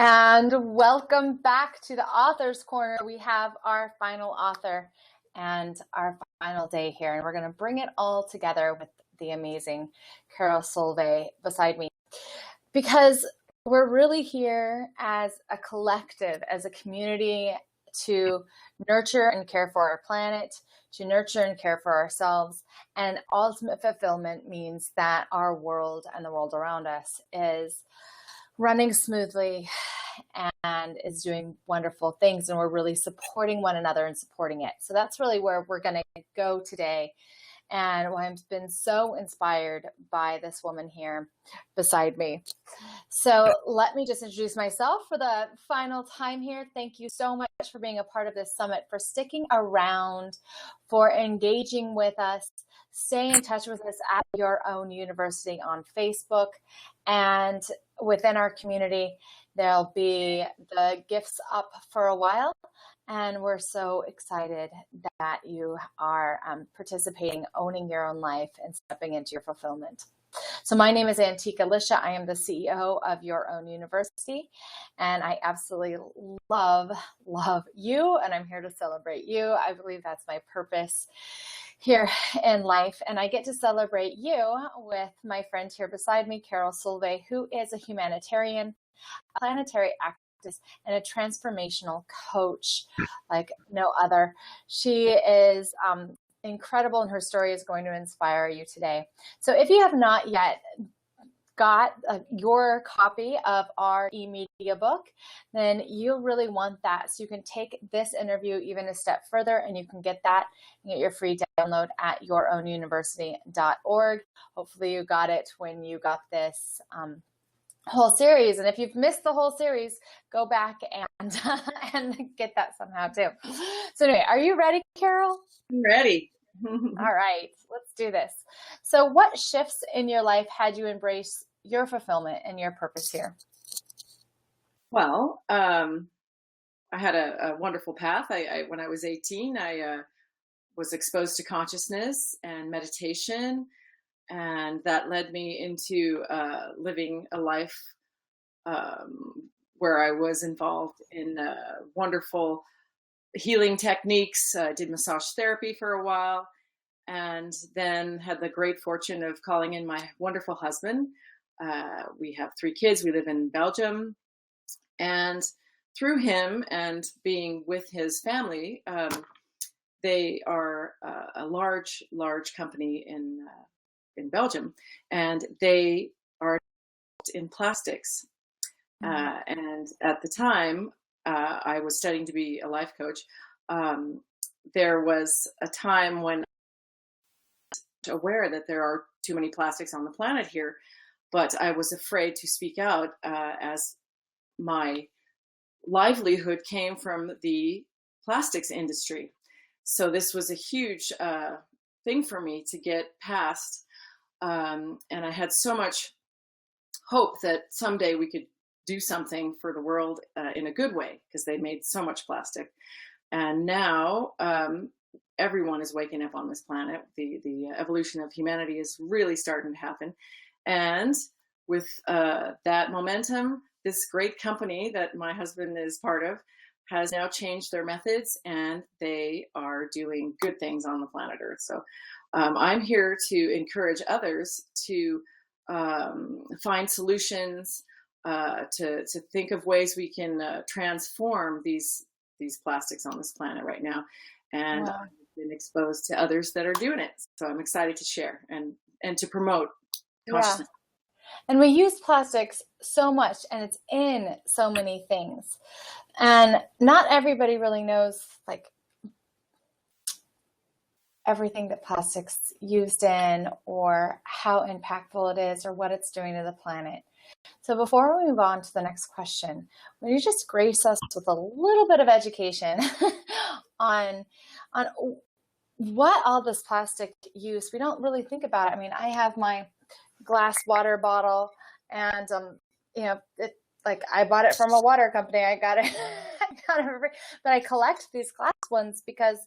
And welcome back to the Author's Corner. We have our final author and our final day here, and we're going to bring it all together with the amazing Carol Solvay beside me, because we're really here as a collective, as a community, to nurture and care for our planet, to nurture and care for ourselves. And ultimate fulfillment means that our world and the world around us is running smoothly and is doing wonderful things, and we're really supporting one another and supporting it. So that's really where we're going to go today. And I've been so inspired by this woman here beside me. So let me just introduce myself for the final time here. Thank you so much for being a part of this summit, for sticking around, for engaging with us. Stay in touch with us at Your Own University on Facebook, and within our community, there'll be the gifts up for a while. And we're so excited that you are participating, owning your own life, and stepping into your fulfillment. So my name is Antika Lisha. I am the CEO of Your Own University, and I absolutely love you, and I'm here to celebrate you. I believe that's my purpose here in life, and I get to celebrate you with my friend here beside me, Carol Solvay, who is a humanitarian, a planetary activist, and a transformational coach like no other. She is incredible, and her story is going to inspire you today. So if you have not yet got your copy of our e-media book, then you'll really want that. So you can take this interview even a step further, and you can get that and get your free download at yourownuniversity.org. Hopefully you got it when you got this whole series. And if you've missed the whole series, go back and get that somehow too. So anyway, are you ready, Carol? I'm ready. All right, let's do this. So what shifts in your life had you embrace your fulfillment and your purpose here? Well, I had a wonderful path. When I was 18, I was exposed to consciousness and meditation, and that led me into living a life where I was involved in wonderful healing techniques. I did massage therapy for a while, and then had the great fortune of calling in my wonderful husband. We have 3 kids. We live in Belgium, and through him and being with his family, they are a large company in Belgium, and they are in plastics. And at the time, I was studying to be a life coach. There was a time when I was aware that there are too many plastics on the planet here, but I was afraid to speak out as my livelihood came from the plastics industry. So this was a huge thing for me to get past. And I had so much hope that someday we could do something for the world in a good way, because they made so much plastic. And now everyone is waking up on this planet. The evolution of humanity is really starting to happen. And with that momentum, this great company that my husband is part of has now changed their methods, and they are doing good things on the planet Earth. So I'm here to encourage others to find solutions, to think of ways we can transform these plastics on this planet right now. And Wow. I've been exposed to others that are doing it. So I'm excited to share and to promote consciousness. Yeah. And we use plastics so much, and it's in so many things. And not everybody really knows like everything that plastic's used in, or how impactful it is, or what it's doing to the planet. So before we move on to the next question, will you just grace us with a little bit of education on what all this plastic use? We don't really think about it. I mean, I have my glass water bottle, and I bought it from a water company. I got it, but I collect these glass ones because,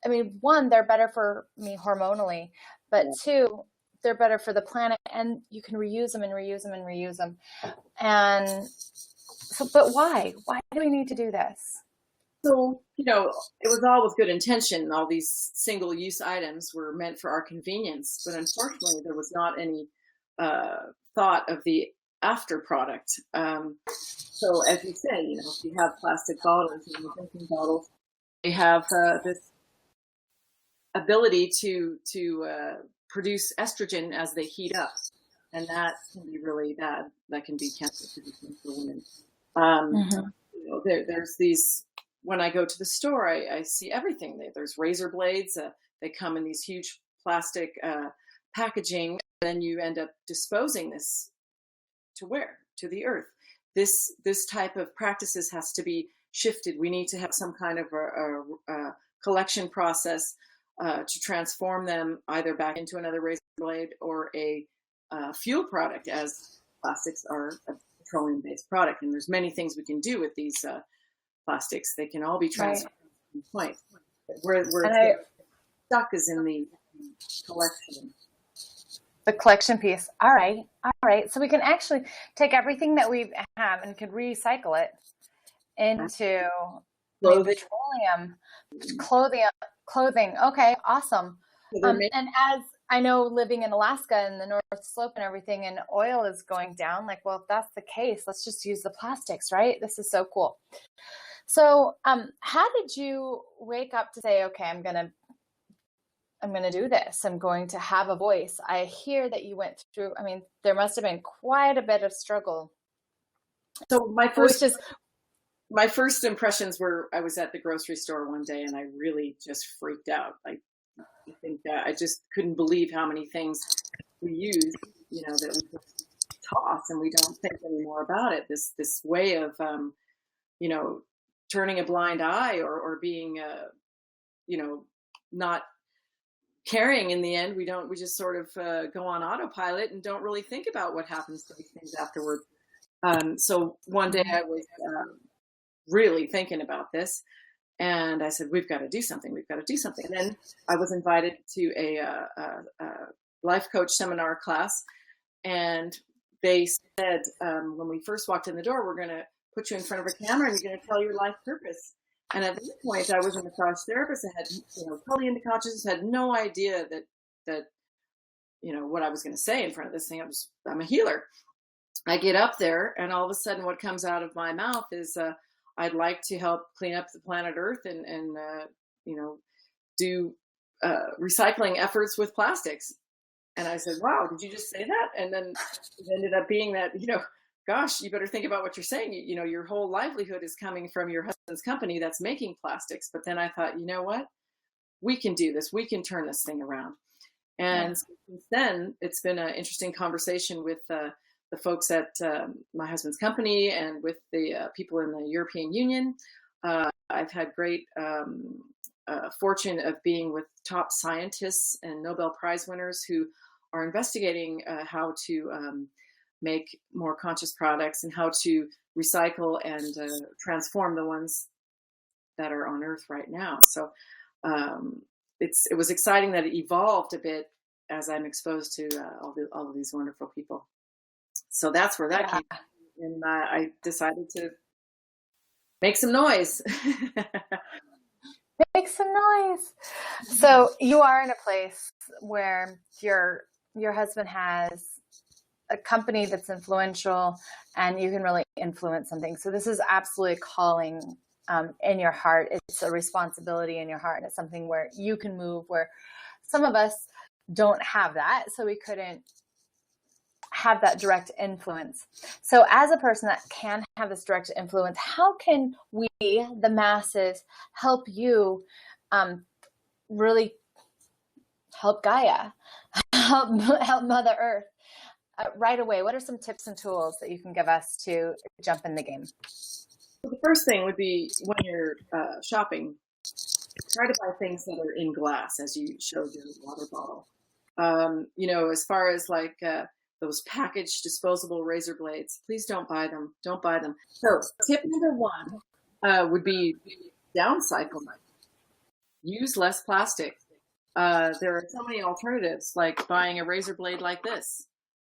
I mean, one, they're better for me hormonally, but two, they're better for the planet, and you can reuse them and reuse them and reuse them. And So, but why? Why do we need to do this? So, it was all with good intention. All these single-use items were meant for our convenience, but unfortunately, there was not any thought of the after product. So, as you say, if you have plastic bottles and drinking bottles, they have this ability to produce estrogen as they heat up, and that can be really bad. That can be cancer-producing for women. Mm-hmm. There's these. When I go to the store, I see everything. There's razor blades. They come in these huge plastic packaging. And then you end up disposing this to where? To the earth. This type of practices has to be shifted. We need to have some kind of a collection process to transform them either back into another razor blade or a fuel product, as plastics are a petroleum-based product. And there's many things we can do with these plastics. They can all be transformed in point. Where it's stuck is in the collection. The collection piece. All right. So we can actually take everything that we have and could recycle it into petroleum, clothing. Okay, awesome. And as I know, living in Alaska and the North Slope and everything, and oil is going down, like, well, if that's the case, let's just use the plastics, right? This is so cool. So, how did you wake up to say, okay, I'm gonna do this. I'm going to have a voice. I hear that you went through, there must have been quite a bit of struggle. So my first impressions were, I was at the grocery store one day and I really just freaked out. I think that I just couldn't believe how many things we use, that we toss and we don't think anymore about it. This way of, turning a blind eye or being, not caring in the end. We just sort of go on autopilot and don't really think about what happens to these things afterward. So one day I was really thinking about this and I said, we've got to do something. And then I was invited to a life coach seminar class. And they said, when we first walked in the door, we're going to put you in front of a camera and you're going to tell your life purpose. And at this point, I was a massage therapist. I had, totally into consciousness, had no idea that what I was going to say in front of this thing. I'm a healer. I get up there, and all of a sudden, what comes out of my mouth is, I'd like to help clean up the planet Earth and do recycling efforts with plastics. And I said, wow, did you just say that? And then it ended up being that, gosh, you better think about what you're saying. Your whole livelihood is coming from your husband's company that's making plastics. But then I thought, you know what? We can do this. We can turn this thing around. And since then, it's been an interesting conversation with the folks at my husband's company and with the people in the European Union. I've had great fortune of being with top scientists and Nobel Prize winners who are investigating how to make more conscious products and how to recycle and transform the ones that are on Earth right now. So it was exciting that it evolved a bit as I'm exposed to all of these wonderful people. So that's where that came from. And I decided to make some noise. Make some noise. So you are in a place where your husband has a company that's influential and you can really influence something. So this is absolutely calling in your heart. It's a responsibility in your heart. And it's something where you can move, where some of us don't have that. So we couldn't have that direct influence. So as a person that can have this direct influence, how can we, the masses, help you really help Gaia, help Mother Earth right away? What are some tips and tools that you can give us to jump in the game? Well, the first thing would be when you're shopping, try to buy things that are in glass, as you showed your water bottle. As far as like those packaged disposable razor blades, please don't buy them. Don't buy them. So tip number one would be downcycle. Use less plastic. There are so many alternatives, like buying a razor blade like this,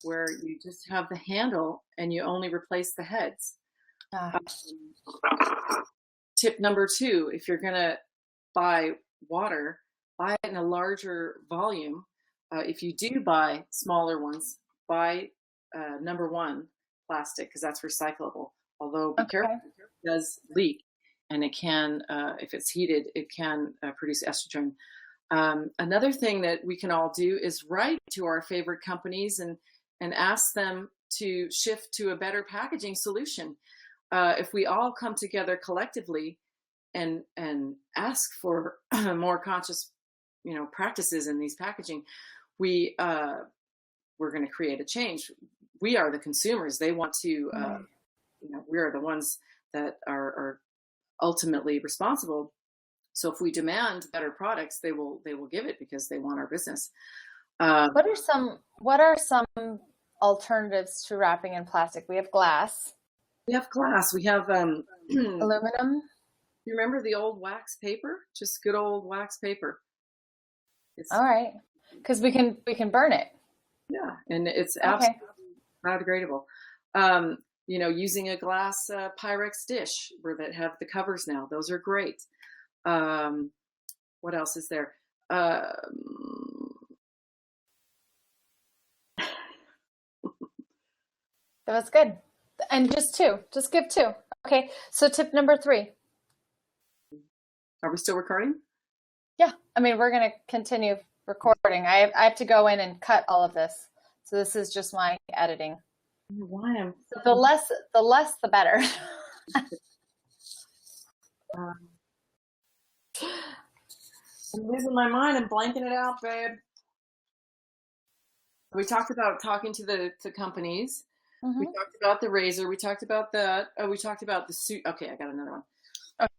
where you just have the handle and you only replace the heads. Ah, Tip number 2, if you're going to buy water, buy it in a larger volume. If you do buy smaller ones, buy number 1 plastic, because that's recyclable. Although be careful, okay. it does leak, and it can, if it's heated, it can produce estrogen. Another thing that we can all do is write to our favorite companies and ask them to shift to a better packaging solution. If we all come together collectively and ask for more conscious, practices in these packaging, we're going to create a change. We are the consumers. They want to, we are the ones that are ultimately responsible. So if we demand better products, they will give it, because they want our business. What are some alternatives to wrapping in plastic? We have glass. We have glass. We have Aluminum. you remember the old wax paper? Just good old wax paper. All right, because we can burn it. Yeah, and it's Okay. absolutely biodegradable. Using a glass Pyrex dish that have the covers now. Those are great. What else is there? That was good. And just give 2. Okay, so tip number 3. Are we still recording? Yeah, I mean, we're going to continue recording. I have to go in and cut all of this. So this is just my editing. Why am So the less, the better. I'm losing my mind. I'm blanking it out, babe. We talked about talking to the companies. Mm-hmm. We talked about the razor. We talked about that. Oh, we talked about the suit. Okay, I got another one.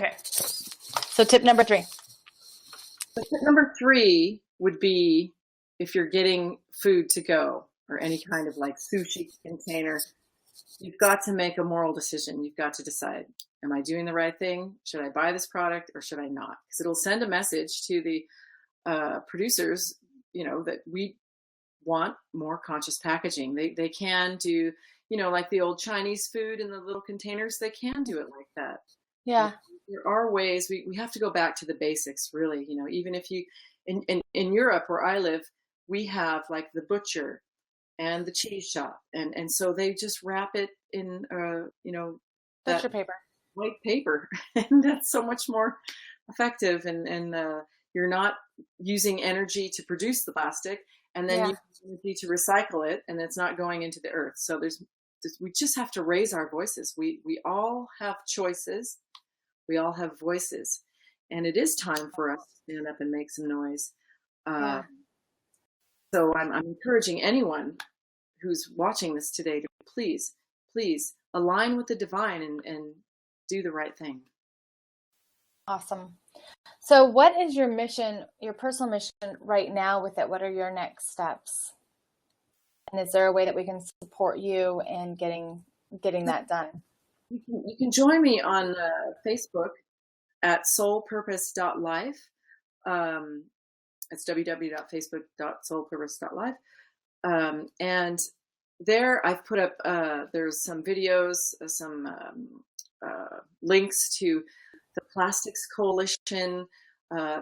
Okay. So tip number 3. So tip number 3 would be, if you're getting food to go or any kind of like sushi container, you've got to make a moral decision. You've got to decide, am I doing the right thing? Should I buy this product or should I not? Because it'll send a message to the producers, that we want more conscious packaging. They can do, like the old Chinese food in the little containers. They can do it like that. Yeah. There are ways. We have to go back to the basics, really. Even if you, in Europe where I live, we have like the butcher and the cheese shop, and so they just wrap it in Butcher paper, white paper, and that's so much more effective, and you're not using energy to produce the plastic, and then you use energy to recycle it, and it's not going into the earth. So we just have to raise our voices. We all have choices. We all have voices, and it is time for us to stand up and make some noise. So I'm encouraging anyone who's watching this today to please align with the divine and do the right thing. Awesome. So what is your mission, your personal mission right now with it? What are your next steps? And is there a way that we can support you in getting that done? You can join me on Facebook at soulpurpose.life. It's www.facebook.soulpurpose.life. And there I've put up, there's some videos, some links to the Plastics Coalition.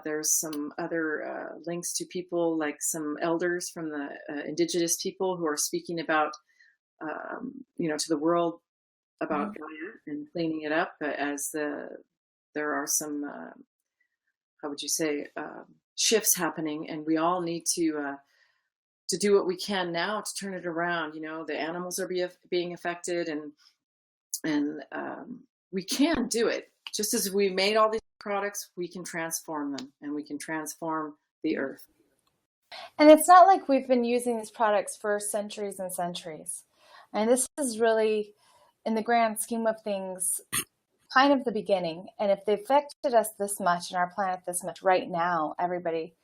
There's some other links to people, like some elders from the indigenous people who are speaking about, to the world about Gaia and cleaning it up. As there are some, how would you say, shifts happening, and we all need to do what we can now to turn it around. The animals are being affected, and we can do it. Just as we made all these products, we can transform them, and we can transform the earth. And it's not like we've been using these products for centuries and centuries. And this is really, in the grand scheme of things, kind of the beginning. And if they affected us this much and our planet this much right now, everybody,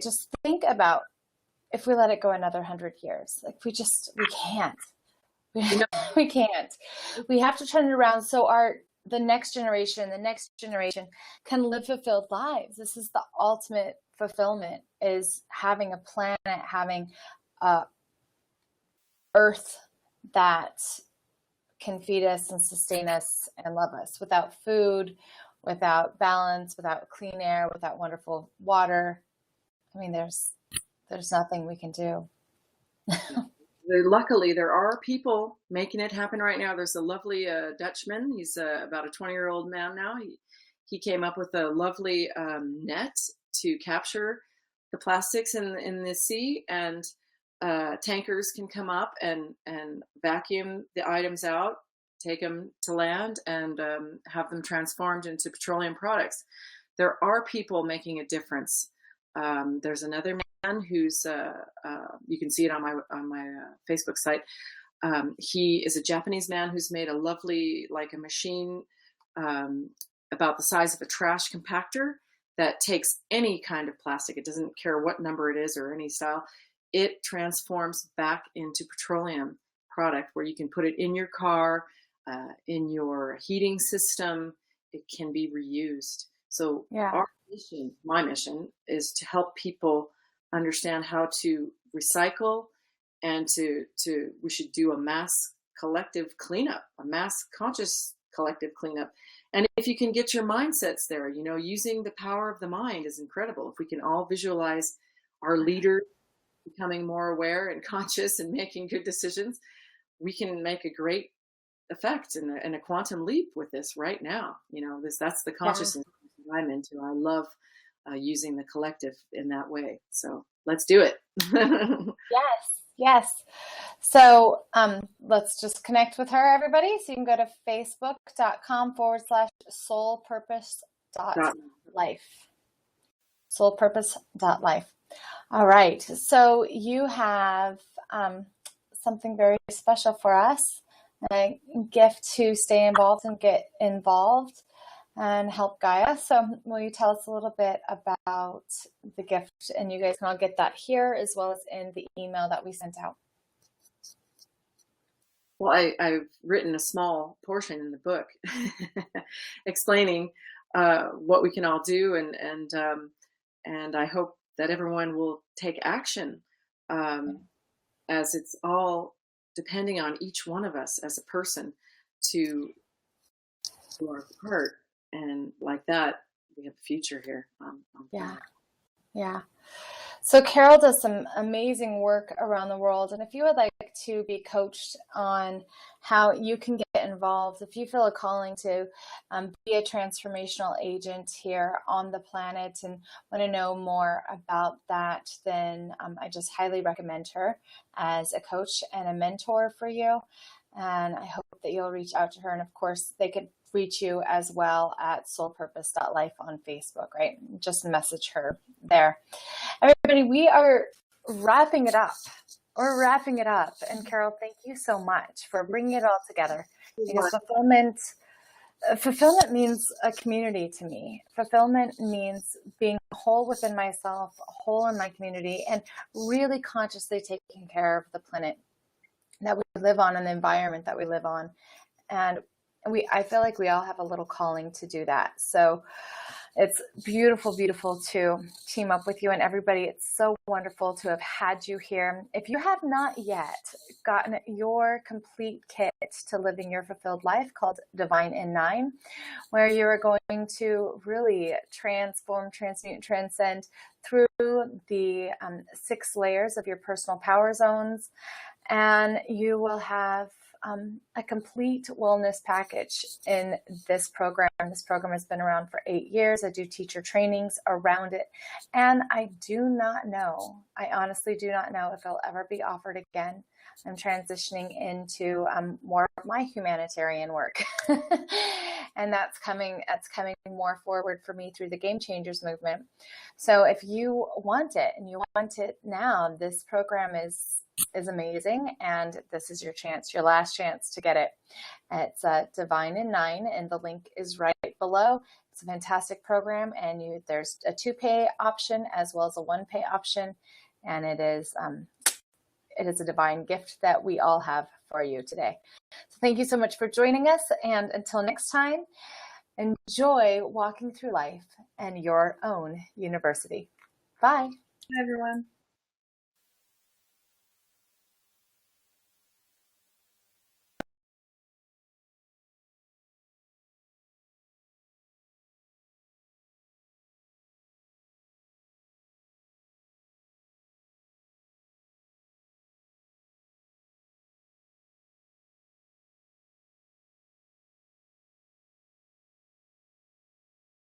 just think about if we let it go another 100 years. We can't. We can't. We have to turn it around so the next generation can live fulfilled lives. This is the ultimate fulfillment, is having a planet, having a earth that can feed us and sustain us and love us. Without food, without balance, without clean air, without wonderful water, I mean, there's nothing we can do. Luckily, there are people making it happen right now. There's a lovely Dutchman. He's about a 20-year-old man now. He came up with a lovely net to capture the plastics in the sea, and tankers can come up and vacuum the items out, take them to land, and have them transformed into petroleum products. There are people making a difference. There's another man who's you can see it on my Facebook site. He is a Japanese man who's made a lovely, like a machine about the size of a trash compactor that takes any kind of plastic. It doesn't care what number it is or any style. It transforms back into petroleum product where you can put it in your car, in your heating system. It can be reused. So our mission, my mission, is to help people understand how to recycle, and we should do a mass collective cleanup, a mass conscious collective cleanup. And if you can get your mindsets there, using the power of the mind is incredible. If we can all visualize our leaders becoming more aware and conscious and making good decisions, we can make a great effect and a quantum leap with this right now. That's the consciousness that I'm into. I love using the collective in that way. So let's do it. Yes. So let's just connect with her, everybody. So you can go to facebook.com/soulpurpose.life. Soulpurpose.life. All right. So you have something very special for us, a gift to stay involved and get involved and help Gaia. So will you tell us a little bit about the gift? And you guys can all get that here as well as in the email that we sent out. Well, I've written a small portion in the book explaining what we can all do, and I hope that everyone will take action, as it's all depending on each one of us as a person to do our part. And like that, we have a future here. Yeah. So Carol does some amazing work around the world. And if you would like to be coached on how you can get involved, if you feel a calling to be a transformational agent here on the planet and want to know more about that, then I just highly recommend her as a coach and a mentor for you. And I hope that you'll reach out to her. And of course, they could reach you as well at soulpurpose.life on Facebook, right? Just message her there. Everybody, we are wrapping it up. We're wrapping it up. And Carol, thank you so much for bringing it all together. Because fulfillment means a community to me. Fulfillment means being whole within myself, whole in my community, and really consciously taking care of the planet that we live on and the environment that we live on. And I feel like we all have a little calling to do that. So it's beautiful, beautiful to team up with you and everybody. It's so wonderful to have had you here. If you have not yet gotten your complete kit to living your fulfilled life called Divine in 9, where you are going to really transform, transmute, transcend through the 6 layers of your personal power zones, and you will have a complete wellness package in this program. This program has been around for 8 years. I do teacher trainings around it. And I honestly do not know if it'll ever be offered again. I'm transitioning into more of my humanitarian work. And that's coming more forward for me through the Game Changers movement. So if you want it and you want it now, this program is amazing, and this is your chance, your last chance to get it. It's Divine in 9, and the link is right below. It's a fantastic program, and there's a 2-pay option as well as a 1-pay option, and it is a divine gift that we all have for you today. So thank you so much for joining us, and until next time, enjoy walking through life and your own university. Bye. Hi, everyone.